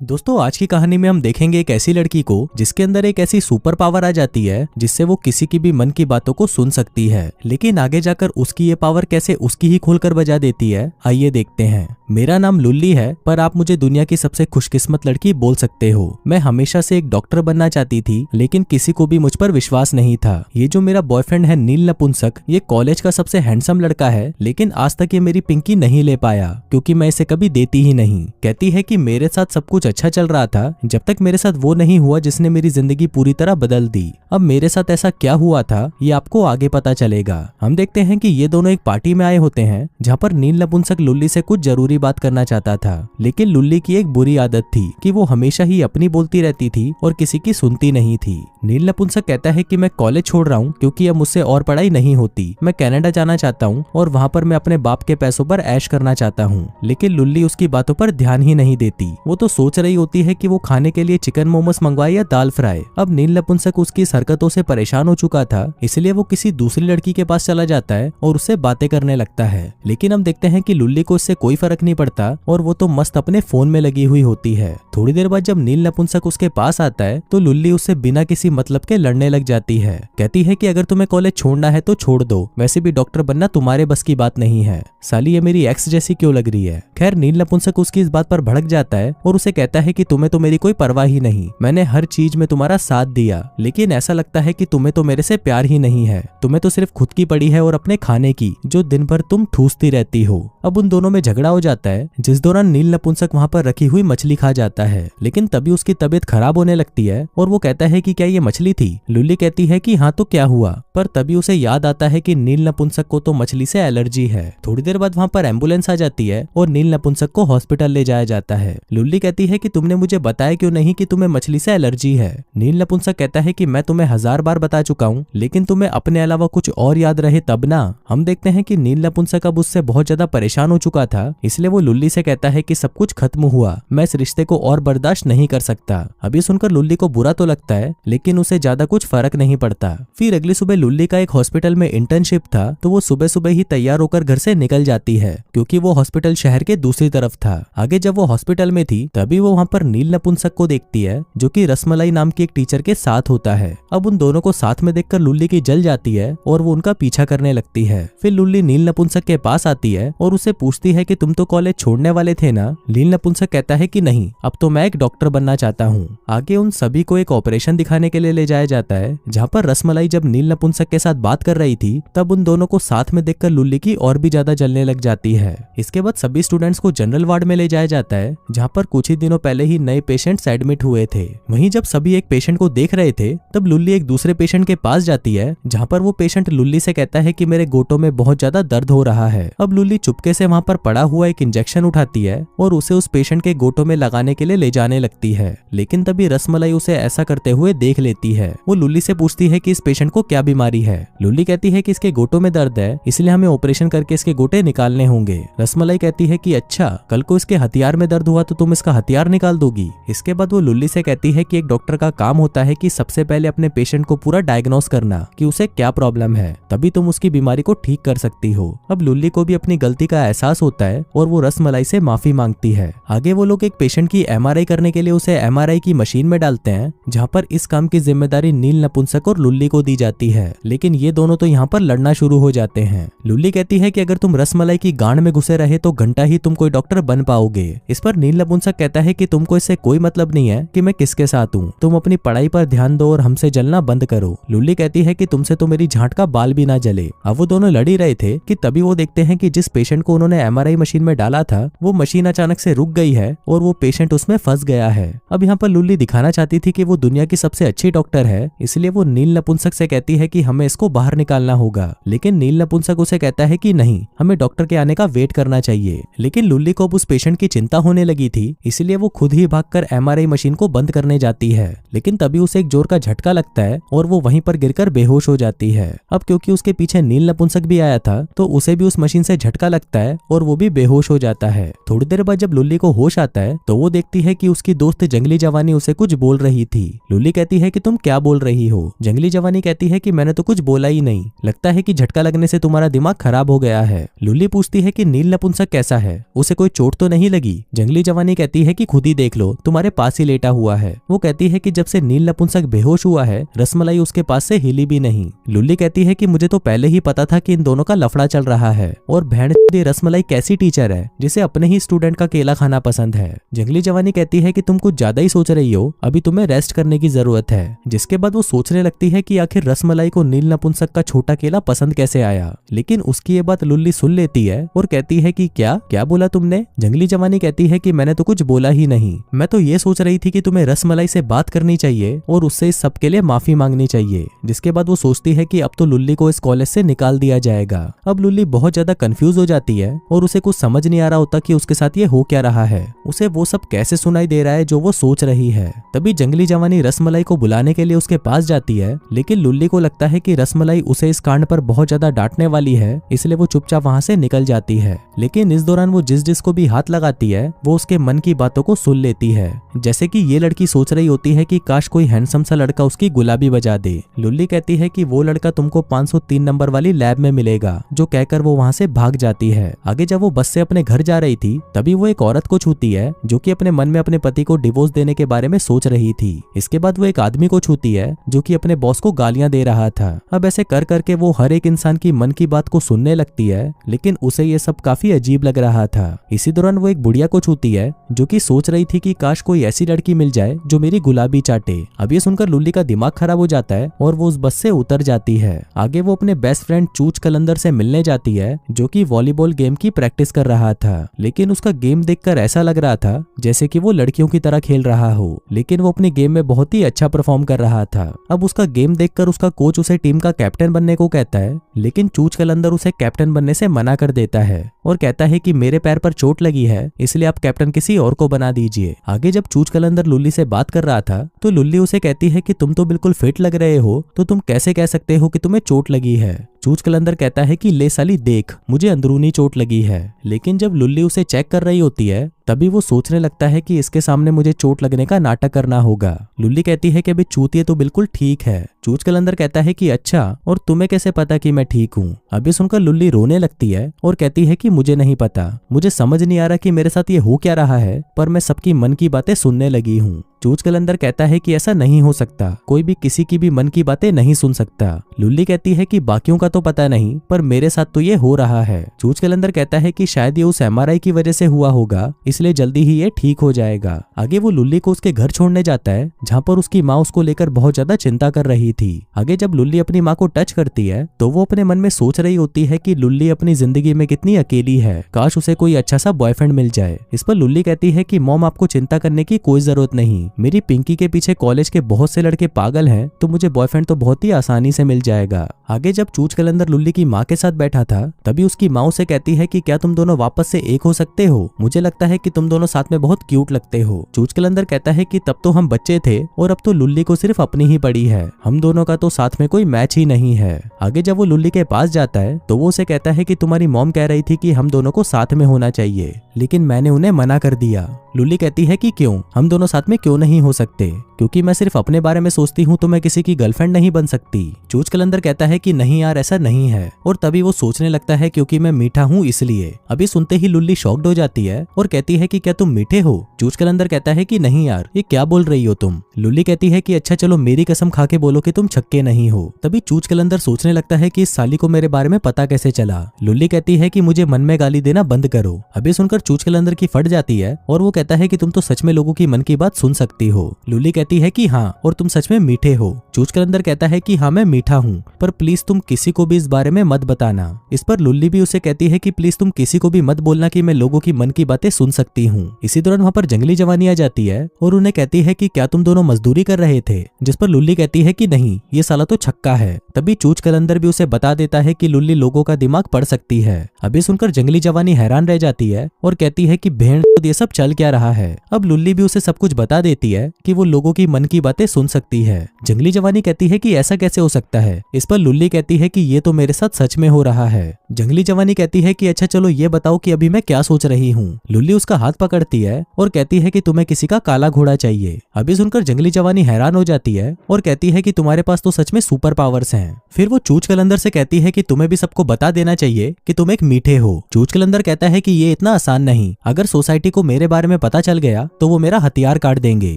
दोस्तों आज की कहानी में हम देखेंगे एक ऐसी लड़की को जिसके अंदर एक ऐसी सुपर पावर आ जाती है जिससे वो किसी की भी मन की बातों को सुन सकती है। लेकिन आगे जाकर उसकी ये पावर कैसे उसकी ही खोलकर बजा देती है, आइए देखते हैं। मेरा नाम लुल्ली है, पर आप मुझे दुनिया की सबसे खुशकिस्मत लड़की बोल सकते हो। मैं हमेशा से एक डॉक्टर बनना चाहती थी, लेकिन किसी को भी मुझ पर विश्वास नहीं था। ये जो मेरा बॉयफ्रेंड है नील नपुंसक, ये कॉलेज का सबसे हैंडसम लड़का है, लेकिन आज तक ये मेरी पिंकी नहीं ले पाया क्योंकि मैं इसे कभी देती ही नहीं। कहती है कि मेरे साथ सब कुछ अच्छा चल रहा था जब तक मेरे साथ वो नहीं हुआ जिसने मेरी जिंदगी पूरी तरह बदल दी। अब मेरे साथ ऐसा क्या हुआ था ये आपको आगे पता चलेगा। हम देखते हैं कि ये दोनों एक पार्टी में आए होते हैं जहाँ पर नील नपुंसक लुल्ली से कुछ जरूरी बात करना चाहता था, लेकिन लुल्ली की एक बुरी आदत थी कि वो हमेशा ही अपनी बोलती रहती थी और किसी की सुनती नहीं थी। नील नपुंसक कहता है कि मैं कॉलेज छोड़ रहा हूँ क्योंकि अब मुझसे और पढ़ाई नहीं होती। मैं कनाडा जाना चाहता हूँ और वहाँ पर मैं अपने बाप के पैसों पर ऐश करना चाहता हूँ। लेकिन लुल्ली उसकी बातों पर ध्यान ही नहीं देती। वो तो सोच रही होती है कि वो खाने के लिए चिकन मोमोस मंगवाए या दाल फ्राई। अब नील नपुंसक उसकी इस हरकतों से परेशान हो चुका था, इसलिए वो किसी दूसरी लड़की के पास चला जाता है और उससे बातें करने लगता है। लेकिन हम देखते हैं कि लुल्ली को इससे कोई फर्क नहीं पड़ता और वो तो मस्त अपने फोन में लगी हुई होती है। थोड़ी देर बाद जब नील नपुंसक उसके पास आता है तो लुल्ली उससे बिना किसी मतलब के लड़ने लग जाती है। कहती है कि अगर तुम्हें कॉलेज छोड़ना है तो छोड़ दो, वैसे भी डॉक्टर बनना तुम्हारे बस की बात नहीं है। साली ये मेरी एक्स जैसी क्यों लग रही है। खैर नील नपुंसक उसकी इस बात पर भड़क जाता है और उसे कहता है कि तुम्हें तो मेरी कोई परवाह ही नहीं। मैंने हर चीज में तुम्हारा साथ दिया, लेकिन ऐसा लगता है कि तुम्हें तो मेरे से प्यार ही नहीं है। तुम्हें तो सिर्फ खुद की पड़ी है और अपने खाने की, जो दिन भर तुम ठूसती रहती हो। अब उन दोनों में झगड़ा हो जाता है, जिस दौरान नील नपुंसक वहाँ पर रखी हुई मछली खा जाता है। लेकिन तभी उसकी तबीयत खराब होने लगती है और वो कहता है कि क्या ये मछली थी। लुल्ली कहती है कि हाँ तो क्या हुआ, पर तभी उसे याद आता है कि नील नपुंसक को तो मछली से एलर्जी है। थोड़ी देर बाद वहाँ पर एम्बुलेंस आ जाती है और नील नपुंसक को हॉस्पिटल ले जाया जाता है। लुल्ली कहती है कि तुमने मुझे बताया क्यों नहीं कि तुम्हें मछली से एलर्जी है। नील नपुंसक कहता है कि मैं तुम्हें 1000 बार बता चुका हूँ, लेकिन तुम्हें अपने अलावा कुछ और याद रहे तब ना। हम देखते हैं कि नील नपुंसक अब उससे बहुत ज्यादा परेशान हो चुका था, इसलिए वो लुल्ली से कहता है कि सब कुछ खत्म हुआ, मैं इस रिश्ते को और बर्दाश्त नहीं कर सकता। अभी सुनकर लुल्ली को बुरा तो लगता है, लेकिन उसे ज्यादा कुछ फर्क नहीं पड़ता। फिर अगली सुबह लुल्ली का एक हॉस्पिटल में इंटर्नशिप था, तो वो सुबह सुबह ही तैयार होकर घर से निकल जाती है क्योंकि वो हॉस्पिटल शहर के दूसरी तरफ था। आगे जब वो हॉस्पिटल में थी तभी वो वहाँ पर नील नपुंसक को देखती है, जो कि रसमलाई नाम की एक टीचर के साथ होता है। अब उन दोनों को साथ में देखकर लुल्ली की जल जाती है और वो उनका पीछा करने लगती है। फिर लुल्ली नील नपुंसक के पास आती है और उससे पूछती है कि तुम तो कॉलेज छोड़ने वाले थे ना। नील नपुंसक कहता है कि नहीं, अब तो मैं एक डॉक्टर बनना चाहता हूँ। आगे उन सभी को एक ऑपरेशन दिखाने के लिए ले जाया जाता है, जहाँ पर रसमलाई जब नील नपुंसक के साथ बात कर रही थी तब उन दोनों को साथ में देखकर लुल्ली की और भी ज्यादा जलने लग जाती है। इसके बाद सभी स्टूडेंट्स को जनरल वार्ड में ले जाया जाता है, जहाँ पर कुछ ही दिनों पहले ही नए पेशेंट्स एडमिट हुए थे। वहीं जब सभी एक पेशेंट को देख रहे थे तब लुल्ली एक दूसरे पेशेंट के पास जाती है, जहाँ पर वो पेशेंट लुल्ली से कहता है कि मेरे घोटों में बहुत ज्यादा दर्द हो रहा है। अब लुल्ली चुपके से वहाँ पर पड़ा हुआ एक इंजेक्शन उठाती है और उसे उस पेशेंट के घोटों में लगाने के लिए ले जाने लगती है। लेकिन तभी रसमलाई उसे ऐसा करते हुए देख लेती है। वो लुल्ली से पूछती है कि इस पेशेंट को क्या बीमारी है। लुल्ली कहती है कि इसके घोटों में दर्द है, इसलिए हमें ऑपरेशन करके इसके घोटे निकालने होंगे। रसमलाई कहती है कि अच्छा, कल को इसके हथियार में दर्द हुआ तो तुम इसका हथियार निकाल दोगी। इसके बाद वो लुल्ली से कहती है कि एक डॉक्टर का काम होता है कि सबसे पहले अपने पेशेंट को पूरा डायग्नोस करना कि उसे क्या प्रॉब्लम है, तभी तुम उसकी बीमारी को ठीक कर सकती हो। अब लुल्ली को भी अपनी गलती का एहसास होता है और वो रसमलाई से माफी मांगती है। आगे वो लोग एक पेशेंट की एमआरआई करने के लिए उसे एमआरआई की मशीन में डालते हैं, जहाँ पर इस काम की जिम्मेदारी नील नपुंसक और लुल्ली को दी जाती है। लेकिन ये दोनों तो यहाँ पर लड़ना शुरू हो जाते हैं। लुल्ली कहती है कि अगर तुम रसमलाई की गांड में घुसे रहे तो घंटा ही तुम कोई डॉक्टर बन पाओगे। इस पर नील नपुंसक कहता है कि तुमको इससे कोई मतलब नहीं है कि मैं किसके साथ हूँ, तुम अपनी पढ़ाई पर ध्यान दो और हमसे जलना बंद करो। लुल्ली कहती है कि तुमसे तो मेरी झांट का बाल भी ना जले। अब वो दोनों लड़ ही रहे थे कि तभी वो देखते हैं कि जिस पेशेंट को उन्होंने एमआरआई मशीन में डाला था वो मशीन अचानक से रुक गई है और वो पेशेंट उसमें फंस गया है। अब यहाँ पर लुल्ली दिखाना चाहती थी कि वो दुनिया की सबसे अच्छी डॉक्टर है, इसलिए वो नील नपुंसक से कहती है कि हमें इसको बाहर निकालना होगा। लेकिन नील नपुंसक उसे कहता है कि नहीं, हमें डॉक्टर के आने का वेट करना चाहिए। लेकिन लुल्ली को अब उस पेशेंट की चिंता होने लगी थी, इसलिए वो खुद ही भागकर एमआरआई मशीन को बंद करने जाती है। लेकिन तभी उसे एक जोर का झटका लगता है और वो वहीं पर गिरकर बेहोश हो जाती है। अब क्योंकि उसके पीछे नील नपुंसक भी आया था तो उसे भी उस मशीन से झटका लगता है और वो भी बेहोश हो जाता है। थोड़ी देर बाद जब लुल्ली को होश आता है तो वो देखती है कि उसकी दोस्त जंगली जवानी उसे कुछ बोल रही थी। लुल्ली कहती है कि कि तुम क्या बोल रही हो। जंगली जवानी कहती है कि मैंने तो कुछ बोला ही नहीं, लगता है कि झटका लगने से तुम्हारा दिमाग खराब हो गया है। लुल्ली पूछती है कि नील नपुंसक कैसा है, उसे कोई चोट तो नहीं लगी। जंगली जवानी कहती है कि खुद ही देख लो, तुम्हारे पास ही लेटा हुआ है। वो कहती है कि जब से नील नपुंसक बेहोश हुआ है रसमलाई उसके पास से हिली भी नहीं। लुल्ली कहती है कि मुझे तो पहले ही पता था कि इन दोनों का लफड़ा चल रहा है, और भेड़ रसमलाई कैसी टीचर है जिसे अपने ही स्टूडेंट का केला खाना पसंद है। जंगली जवानी कहती है कि तुम कुछ ज्यादा ही सोच रही हो, अभी तुम्हें रेस्ट करने की जरूरत है। जिसके बाद वो सोचने लगती है कि आखिर रसमलाई को नील नपुंसक का छोटा केला पसंद कैसे आया। लेकिन उसकी ये बात लुल्ली सुन लेती है और कहती है कि क्या क्या बोला तुमने। जंगली जवानी कहती है कि मैंने तो कुछ बोला ही नहीं, मैं तो ये सोच रही थी कि तुम्हें रसमलाई से बात करनी चाहिए और उससे इस सब के लिए माफी मांगनी चाहिए। जिसके बाद वो सोचती है कि अब तो लुल्ली को इस कॉलेज से निकाल दिया जाएगा। अब लुल्ली बहुत ज्यादा कंफ्यूज हो जाती है और उसे कुछ समझ नहीं आ रहा होता कि उसके साथ ये हो क्या रहा है। उसे वो सब कैसे सुनाई दे रहा है जो वो सोच रही है। तभी जंगली जवानी रसमलाई को बुलाने के लिए उसके पास जाती है, लेकिन लुल्ली को लगता है कि रसमलाई उसे इस कांड पर बहुत ज्यादा डांटने वाली है, इसलिए वो चुपचाप वहां से निकल जाती है। लेकिन इस दौरान वो जिस जिसको भी हाथ लगाती है वो उसके मन की बातों को सुन लेती है। जैसे कि ये लड़की सोच रही होती है कि काश कोई हैंडसम सा लड़का उसकी गुलाबी बजा दे। लुल्ली कहती है कि वो लड़का तुमको 503 नंबर वाली लैब में मिलेगा, जो कहकर वो वहां से भाग जाती है। आगे जब वो बस से अपने घर जा रही थी तभी वो एक औरत को छूती है जो कि अपने मन में अपने पति को डिवोर्स देने के बारे में सोच रही थी। इसके बाद वो एक आदमी को छूती है जो कि अपने बॉस को गालियां दे रहा था। अब ऐसे कर करके वो हर एक इंसान की मन की बात को सुनने लगती है, लेकिन उसे ये सब काफी अजीब लग रहा था। इसी दौरान वो एक बुढ़िया को छूती है जो कि सोच रही थी कि काश कोई ऐसी लड़की मिल जाए जो मेरी गुलाबी चाटे। अब ये सुनकर लुल्ली का दिमाग खराब हो जाता है और वो उस बस से उतर जाती है। आगे वो अपने बेस्ट फ्रेंड चूच कलंदर से मिलने जाती है जो कि वॉलीबॉल गेम की प्रैक्टिस कर रहा था, लेकिन उसका गेम देखकर ऐसा लग रहा था जैसे कि वो लड़कियों की तरह खेल रहा हो, लेकिन वो अपने गेम में बहुत ही अच्छा परफॉर्म कर रहा था। अब उसका गेम देखकर उसका कोच उसे टीम का कैप्टन बनने को कहता है, लेकिन चूच कलंदर उसे कैप्टन बनने से मना कर देता है और कहता है कि मेरे पैर पर चोट लगी है, इसलिए आप कैप्टन किसी और को बना दीजिए। आगे जब चूच कलंदर लुल्ली से बात कर रहा था तो लुल्ली उसे कहती है कि तुम तो बिल्कुल फिट लग रहे हो, तो तुम कैसे कह सकते हो कि तुम्हें चोट लगी है। चूच कलंदर कहता है कि ले साली देख, मुझे अंदरूनी चोट लगी है। लेकिन जब लुल्ली उसे चेक कर रही होती है तभी वो सोचने लगता है कि इसके सामने मुझे चोट लगने का नाटक करना होगा। लुल्ली कहती है कि अभी चूतिए तो बिल्कुल ठीक है। चूच कलंदर कहता है कि अच्छा, और तुम्हें कैसे पता कि मैं ठीक हूँ। अभी सुनकर लुल्ली रोने लगती है और कहती है कि मुझे नहीं पता, मुझे समझ नहीं आ रहा कि मेरे साथ ये हो क्या रहा है, पर मैं सबकी मन की बातें सुनने लगी हूँ। चूच कलंदर कहता है कि ऐसा नहीं हो सकता, कोई भी किसी की भी मन की बातें नहीं सुन सकता। लुल्ली कहती है कि बाकियों का तो पता नहीं, पर मेरे साथ तो ये हो रहा है। चूच कलंदर कहता है कि शायद ये उस MRI की वजह से हुआ होगा, इसलिए जल्दी ही ये ठीक हो जाएगा। आगे वो लुल्ली को उसके घर छोड़ने जाता है जहाँ पर उसकी माँ उसको लेकर बहुत ज्यादा चिंता कर रही थी। आगे जब लुल्ली अपनी माँ को टच करती है तो वो अपने मन में सोच रही होती है कि लुल्ली अपनी जिंदगी में कितनी अकेली है, काश उसे कोई अच्छा सा बॉयफ्रेंड मिल जाए। इस पर लुल्ली कहती है कि मॉम आपको चिंता करने की कोई जरूरत नहीं, मेरी पिंकी के पीछे कॉलेज के बहुत से लड़के पागल हैं, तो मुझे बॉयफ्रेंड तो बहुत ही आसानी से मिल जाएगा। आगे जब चूच कलंदर लुल्ली की माँ के साथ बैठा था तभी उसकी माँ उसे कहती है कि क्या तुम दोनों वापस से एक हो सकते हो, मुझे लगता है कि तुम दोनों साथ में बहुत क्यूट लगते हो। चूच कलंदर कहता है कि तब तो हम बच्चे थे और अब तो लुल्ली को सिर्फ अपनी ही पड़ी है, हम दोनों का तो साथ में कोई मैच ही नहीं है। आगे जब वो लुल्ली के पास जाता है तो वो उसे कहता है कि तुम्हारी मॉम कह रही थी कि हम दोनों को साथ में होना चाहिए, लेकिन मैंने उन्हें मना कर दिया। लुल्ली कहती है कि क्यों, हम दोनों साथ में क्यों नहीं हो सकते, क्योंकि मैं सिर्फ अपने बारे में सोचती हूँ तो मैं किसी की गर्लफ्रेंड नहीं बन सकती। चूच कलंदर कहता है कि नहीं यार, ऐसा नहीं है, और तभी वो सोचने लगता है क्योंकि मैं मीठा हूँ इसलिए। अभी सुनते ही लुल्ली शॉक्ड हो जाती है और कहती है कि क्या तुम मीठे हो। चूच कलंदर कहता है कि नहीं यार, ये क्या बोल रही हो तुम। लुल्ली कहती है कि अच्छा चलो मेरी कसम खा के बोलो कि तुम छक्के नहीं हो। तभी चूच कलंदर सोचने लगता है कि इस साली को मेरे बारे में पता कैसे चला। लुल्ली कहती है कि मुझे मन में गाली देना बंद करो। अभी सुनकर चूच कलंदर की फट जाती है और वो कहता है कि तुम तो सच में लोगों की मन की बात सुन सकती हो। लुल्ली कहती है कि हाँ, और तुम सच में मीठे हो। चूच कलंदर कहता है कि हाँ मैं मीठा हूँ, पर प्लीज तुम किसी को भी इस बारे में मत बताना। इस पर लुल्ली भी उसे कहती है कि प्लीज तुम किसी को भी मत बोलना कि मैं लोगों की मन की बातें सुन सकती हूँ। इसी दौरान वहाँ पर जंगली जवानी आ जाती है और उन्हें कहती है कि क्या तुम दोनों मजदूरी कर रहे थे, जिस पर लुल्ली कहती है कि नहीं, ये साला तो छक्का है। तभी चूच कलंदर भी उसे बता देता है कि लुल्ली लोगों का दिमाग पढ़ सकती है। अभी सुनकर जंगली जवानी हैरान रह जाती है और कहती है कि भेड़ ये सब चल क्या रहा है। अब लुल्ली भी उसे सब कुछ बता देती है कि वो लोगों की मन की बातें सुन सकती है। जंगली जवानी कहती है कि ऐसा कैसे हो सकता है। इस पर लुल्ली कहती है कि ये तो मेरे साथ सच में हो रहा है। जंगली जवानी कहती है कि अच्छा चलो ये बताओ कि अभी मैं क्या सोच रही हूँ। लुल्ली उसका हाथ पकड़ती है और कहती है कि तुम्हें किसी का काला घोड़ा चाहिए। अभी सुनकर जंगली जवानी हैरान हो जाती है और कहती है कि तुम्हारे पास तो सच में सुपर पावर्स हैं। फिर वो चूच कलंदर से कहती है कि तुम्हें भी सबको बता देना चाहिए कि तुम एक मीठे हो। चूच कलंदर कहता है कि ये इतना आसान नहीं, अगर सोसाइटी को मेरे बारे में पता चल गया तो वो मेरा हथियार काट देंगे।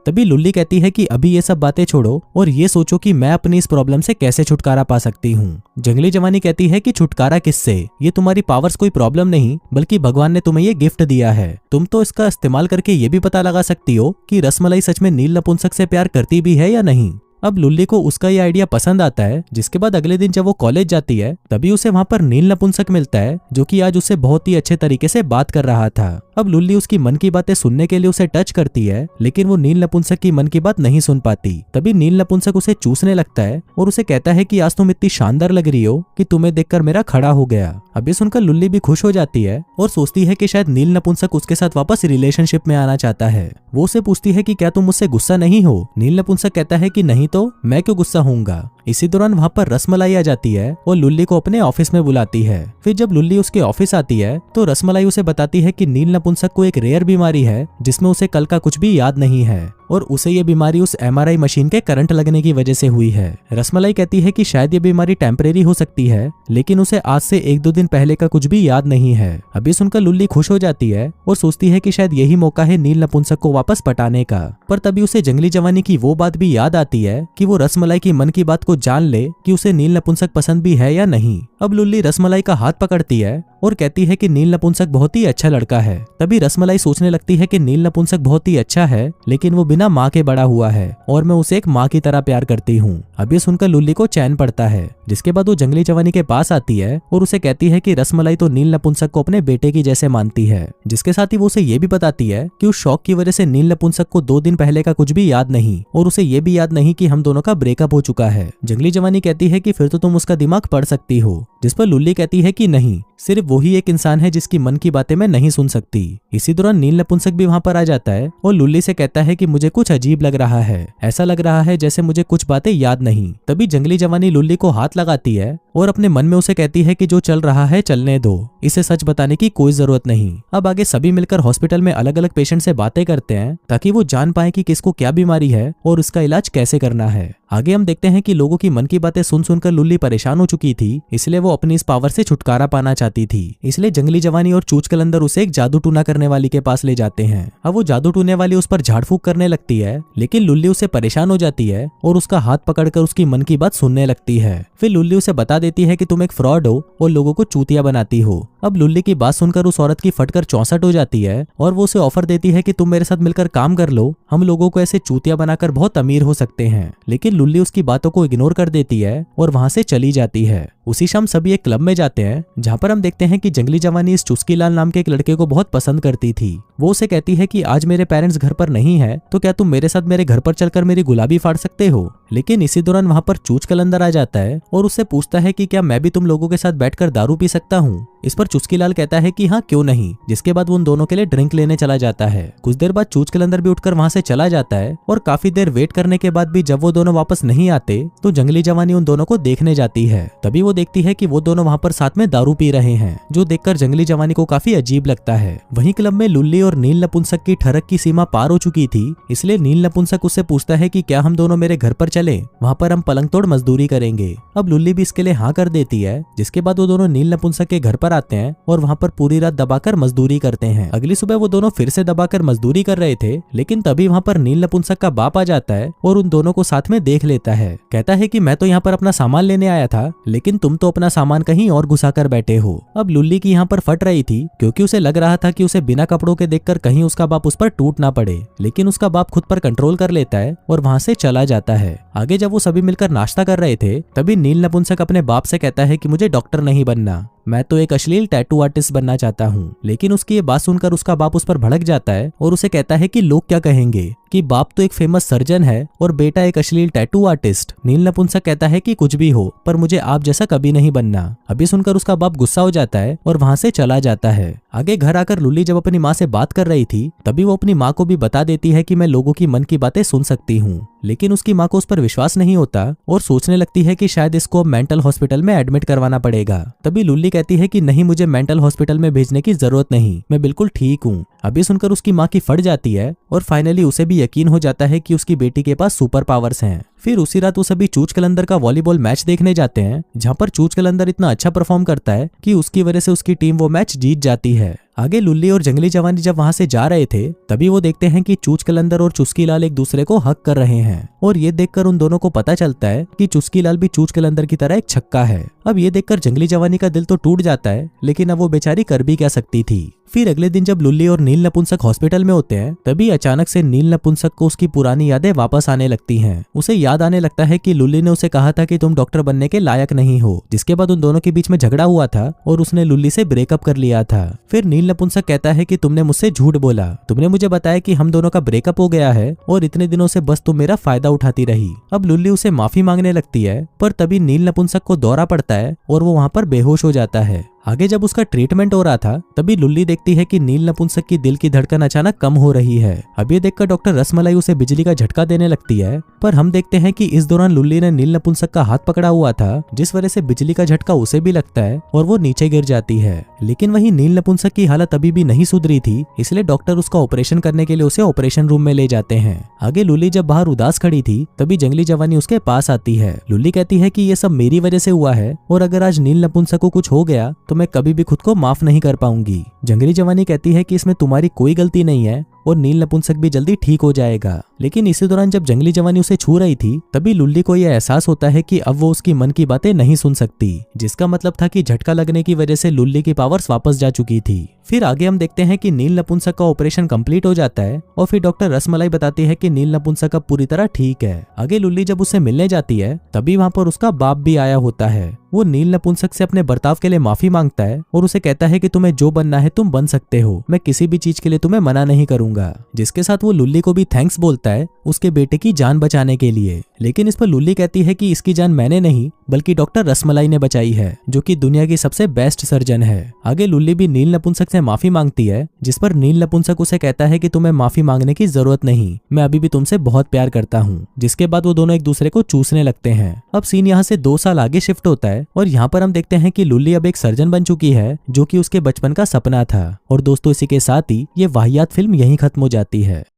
तभी लुल्ली कहती है कि अभी ये सब बातें छोड़ो और ये सोचो कि मैं अपनी इस प्रॉब्लम से कैसे छुटकारा पा सकती हूँ। जंगली जवानी कहती है कि छुटकारा किससे, ये तुम्हारी पावर्स कोई प्रॉब्लम नहीं बल्कि भगवान ने तुम्हें ये गिफ्ट दिया है। तुम तो इसका इस्तेमाल करके ये भी पता लगा सकती हो कि रसमलाई सच में नील नपुंसक से प्यार करती भी है या नहीं। अब लुल्ली को उसका ये आइडिया पसंद आता है, जिसके बाद अगले दिन जब वो कॉलेज जाती है तभी उसे वहाँ पर नील नपुंसक मिलता है जो कि आज उससे बहुत ही अच्छे तरीके से बात कर रहा था। अब लुल्ली उसकी मन की बातें सुनने के लिए उसे टच करती है, लेकिन वो नील नपुंसक की मन की बात नहीं सुन पाती। तभी नील नपुंसक उसे चूसने लगता है और उसे कहता है कि आज तुम इतनी शानदार लग रही हो कि तुम्हें देखकर मेरा खड़ा हो गया। अभी सुनकर लुल्ली भी खुश हो जाती है और सोचती है कि शायद नील नपुंसक उसके साथ वापस रिलेशनशिप में आना चाहता है। वो उसे पूछती है कि क्या तुम मुझसे गुस्सा नहीं हो। नील नपुंसक कहता है कि नहीं तो मैं क्यों गुस्सा होऊंगा। इसी दौरान वहाँ पर रसमलाई आ जाती है और लुल्ली को अपने ऑफिस में बुलाती है। फिर जब लुल्ली उसके ऑफिस आती है तो रसमलाई उसे बताती है कि नील नपुंसक को एक रेयर बीमारी है जिसमें उसे कल का कुछ भी याद नहीं है और उसे ये बीमारी उस MRI मशीन के करंट लगने की वजह से हुई है। रसमलाई कहती है कि शायद ये बीमारी टेम्परेरी हो सकती है, लेकिन उसे आज से 1-2 दिन पहले का कुछ भी याद नहीं है। अभी सुनकर लुल्ली खुश हो जाती है और सोचती है कि शायद यही मौका है नील नपुंसक को वापस पटाने का। पर तभी उसे जंगली जवानी की वो बात भी याद आती है कि वो रसमलाई की मन की बात को जान ले कि उसे नील नपुंसक पसंद भी है या नहीं। अब लुल्ली रसमलाई का हाथ पकड़ती है और कहती है कि नील नपुंसक बहुत ही अच्छा लड़का है। तभी रसमलाई सोचने लगती है कि नील नपुंसक बहुत ही अच्छा है, लेकिन वो बिना माँ के बड़ा हुआ है और मैं उसे एक माँ की तरह प्यार करती हूँ। अब ये सुनकर लुल्ली को चैन पड़ता है, जिसके बाद वो जंगली जवानी के पास आती है और उसे कहती है कि रसमलाई तो नील नपुंसक को अपने बेटे की जैसे मानती है। जिसके साथ ही वो उसे ये भी बताती है कि उस शौक की वजह से नील नपुंसक को 2 दिन पहले का कुछ भी याद नहीं और उसे ये भी याद नहीं कि हम दोनों का ब्रेकअप हो चुका है। जंगली जवानी कहती है कि फिर तो तुम उसका दिमाग पढ़ सकती हो, जिस पर लुल्ली कहती है कि नहीं, सिर्फ वही एक इंसान है जिसकी मन की बातें मैं नहीं सुन सकती। इसी दौरान नील नपुंसक भी वहाँ पर आ जाता है और लुल्ली से कहता है कि मुझे कुछ अजीब लग रहा है, ऐसा लग रहा है जैसे मुझे कुछ बातें याद नहीं। तभी जंगली जवानी लुल्ली को हाथ लगाती है और अपने मन में उसे कहती है कि जो चल रहा है चलने दो, इसे सच बताने की कोई जरूरत नहीं। अब आगे सभी मिलकर हॉस्पिटल में अलग अलग पेशेंट से बातें करते हैं ताकि वो जान पाए कि किसको क्या बीमारी है और उसका इलाज कैसे करना है। आगे हम देखते हैं कि लोगों की मन की बातें सुन सुनकर लुल्ली परेशान हो चुकी थी, इसलिए वो अपनी इस पावर से छुटकारा पाना चाहती थी। इसलिए जंगली जवानी और चूच कलंदर उसे एक जादू टूना करने वाली के पास ले जाते हैं। अब वो जादू टूने वाली उस पर झाड़ फूक करने लगती है, लेकिन लुल्ली उसे परेशान हो जाती है और उसका हाथ पकड़कर उसकी मन की बात सुनने लगती है। फिर लुल्ली उसे बता देती है कि तुम एक फ्रॉड हो और लोगों को चूतिया बनाती हो। अब लुल्ली की बात सुनकर उस औरत की फटकर 64 हो जाती है और वो उसे ऑफर देती है कि तुम मेरे साथ मिलकर काम कर लो, हम लोगों को ऐसे चूतिया बनाकर बहुत अमीर हो सकते हैं। लेकिन लुल्ली उसकी बातों को इग्नोर कर देती है और वहां से चली जाती है। उसी शाम सभी एक क्लब में जाते हैं, जहाँ पर हम देखते हैं कि जंगली जवानी इस चुस्कीलाल नाम के एक लड़के को बहुत पसंद करती थी। वो उसे कहती है कि आज मेरे पेरेंट्स घर पर नहीं है, तो क्या तुम मेरे साथ मेरे घर पर चलकर मेरी गुलाबी फाड़ सकते हो। लेकिन इसी दौरान वहाँ पर चूच कलंदर आ जाता है और उससे पूछता है कि क्या मैं भी तुम लोगों के साथ बैठकर दारू पी सकता हूँ। इस पर चुस्कीलाल कहता है कि हाँ क्यों नहीं, जिसके बाद वो उन दोनों के लिए ड्रिंक लेने चला जाता है। कुछ देर बाद चूच कलंदर भी उठकर वहाँ से चला जाता है और काफी देर वेट करने के बाद भी जब वो दोनों वापस नहीं आते तो जंगली जवानी उन दोनों को देखने जाती है। तभी वो देखती है कि वो दोनों वहाँ पर साथ में दारू पी रहे हैं, जो देखकर जंगली जवानी को काफी अजीब लगता है। वहीं क्लब में लुल्ली और नील नपुंसक की ठरक की सीमा पार हो चुकी थी, इसलिए नील नपुंसक उससे पूछता है कि क्या हम दोनों मेरे घर पर चले, वहाँ पर हम पलंग तोड़ मजदूरी करेंगे। अब लुल्ली भी इसके लिए हाँ कर देती है, जिसके बाद वो दोनों नील नपुंसक के घर पर आते हैं और वहाँ पर पूरी रात दबाकर मजदूरी करते हैं। अगली सुबह वो दोनों फिर से दबाकर मजदूरी कर रहे थे, लेकिन तभी वहाँ पर नील नपुंसक का बाप आ जाता है और उन दोनों को साथ में देख लेता है। कहता है कि मैं तो यहाँ पर अपना सामान लेने आया था, लेकिन तुम तो अपना सामान कहीं और घुसा कर बैठे हो। अब लुल्ली की यहाँ पर फट रही थी, क्योंकि उसे लग रहा था कि उसे बिना कपड़ों के देखकर कहीं उसका बाप उस पर टूट ना पड़े, लेकिन उसका बाप खुद पर कंट्रोल कर लेता है और वहाँ से चला जाता है। आगे जब वो सभी मिलकर नाश्ता कर रहे थे, तभी नील नपुंसक अपने बाप से कहता है कि मुझे डॉक्टर नहीं बनना, मैं तो एक अश्लील टैटू आर्टिस्ट बनना चाहता हूँ। लेकिन उसकी ये बात सुनकर उसका बाप उस पर भड़क जाता है और उसे कहता है कि लोग क्या कहेंगे, कि बाप तो एक फेमस सर्जन है और बेटा एक अश्लील टैटू आर्टिस्ट। नील नपुंसक कहता है कि कुछ भी हो पर मुझे आप जैसा कभी नहीं बनना। अभी सुनकर उसका बाप गुस्सा हो जाता है और वहां से चला जाता है। आगे घर आकर लुल्ली जब अपनी माँ से बात कर रही थी तभी वो अपनी माँ को भी बता देती है कि मैं लोगों की मन की बातें सुन सकती हूँ, लेकिन उसकी माँ को उस पर विश्वास नहीं होता और सोचने लगती है कि शायद इसको मेंटल हॉस्पिटल में एडमिट करवाना पड़ेगा। तभी लुल्ली कहती है कि नहीं, मुझे मेंटल हॉस्पिटल में भेजने की जरूरत नहीं, मैं बिल्कुल ठीक हूँ। अभी सुनकर उसकी माँ की फट जाती है और फाइनली उसे भी यकीन हो जाता है कि उसकी बेटी के पास सुपर पावर्स हैं। फिर उसी रात वो सभी चूच कलंदर का वॉलीबॉल मैच देखने जाते हैं, जहां पर चूच कलंदर इतना अच्छा परफॉर्म करता है कि उसकी वजह से उसकी टीम वो मैच जीत जाती है। आगे लुल्ली और जंगली जवानी जब वहां से जा रहे थे तभी वो देखते हैं कि चूच कलंदर और चुस्की लाल एक दूसरे को हक कर रहे हैं और ये देखकर उन दोनों को पता चलता है कि चुस्की लाल भी चूच कलंदर की तरह एक छक्का है। अब ये देखकर जंगली जवानी का दिल तो टूट जाता है, लेकिन अब वो बेचारी कर भी क्या सकती थी। फिर अगले दिन जब लुल्ली और नील नपुंसक हॉस्पिटल में होते हैं तभी अचानक से नील नपुंसक को उसकी पुरानी यादें वापस आने लगती हैं। उसे याद आने लगता है कि लुल्ली ने उसे कहा था कि तुम डॉक्टर बनने के लायक नहीं हो, जिसके बाद उन दोनों के बीच में झगड़ा हुआ था और उसने लुल्ली से ब्रेकअप कर लिया था। फिर नील नपुंसक कहता है कि तुमने मुझसे झूठ बोला, तुमने मुझे बताया कि हम दोनों का ब्रेकअप हो गया है और इतने दिनों से बस तुम मेरा फायदा उठाती रही। अब लुल्ली उसे माफी मांगने लगती है पर तभी नील नपुंसक को दौरा पड़ता है और वो वहां पर बेहोश हो जाता है। आगे जब उसका ट्रीटमेंट हो रहा था तभी लुल्ली देखती है कि नील नपुंसक की दिल की धड़कन अचानक कम हो रही है। अब ये देखकर डॉक्टर रसमलाई उसे बिजली का झटका देने लगती है, पर हम देखते हैं कि इस दौरान लुल्ली ने नील नपुंसक का हाथ पकड़ा हुआ था, जिस वजह से बिजली का झटका उसे भी लगता है और वो नीचे गिर जाती है। लेकिन वहीं नील नपुंसक की हालत अभी भी नहीं सुधरी थी, इसलिए डॉक्टर उसका ऑपरेशन करने के लिए उसे ऑपरेशन रूम में ले जाते हैं। आगे लुल्ली जब बाहर उदास खड़ी थी तभी जंगली जवानी उसके पास आती है। लुल्ली कहती है कि ये सब मेरी वजह से हुआ है और अगर आज नील नपुंसक को कुछ हो गया तो मैं कभी भी खुद को माफ नहीं कर पाऊंगी। जंगली जवानी कहती है कि इसमें तुम्हारी कोई गलती नहीं है और नील नपुंसक भी जल्दी ठीक हो जाएगा। लेकिन इसी दौरान जब जंगली जवानी उसे छू रही थी तभी लुल्ली को यह एहसास होता है कि अब वो उसकी मन की बातें नहीं सुन सकती, जिसका मतलब था कि झटका लगने की वजह से लुल्ली की पावर्स वापस जा चुकी थी। फिर आगे हम देखते हैं कि नील नपुंसक का ऑपरेशन कंप्लीट हो जाता है और फिर डॉक्टर रसमलाई बताती है कि नील नपुंसक अब पूरी तरह ठीक है। आगे लुल्ली जब उससे मिलने जाती है तभी वहां पर उसका बाप भी आया होता है। वो नील नपुंसक से अपने बर्ताव के लिए माफी मांगता है और उसे कहता है कि तुम्हें जो बनना है तुम बन सकते हो, मैं किसी भी चीज के लिए तुम्हें मना नहीं करूंगा। जिसके साथ वो लुल्ली को भी थैंक्स बोलता है उसके बेटे की जान बचाने के लिए। लेकिन इस पर लुल्ली कहती है कि इसकी जान मैंने नहीं बल्कि डॉक्टर रसमलाई ने बचाई है, जो कि दुनिया की सबसे बेस्ट सर्जन है। आगे लुल्ली भी नील नपुंसक से माफी मांगती है, जिस पर नील नपुंसक उसे कहता है कि तुम्हें माफी मांगने की जरूरत नहीं, मैं अभी भी तुमसे बहुत प्यार करता हूँ। जिसके बाद वो दोनों एक दूसरे को चूसने लगते हैं। अब सीन यहाँ से 2 साल आगे शिफ्ट होता है और यहाँ पर हम देखते हैं कि लुल्ली अब एक सर्जन बन चुकी है, जो कि उसके बचपन का सपना था। और दोस्तों इसी के साथ ही ये वाहियात फिल्म यहीं खत्म हो जाती है।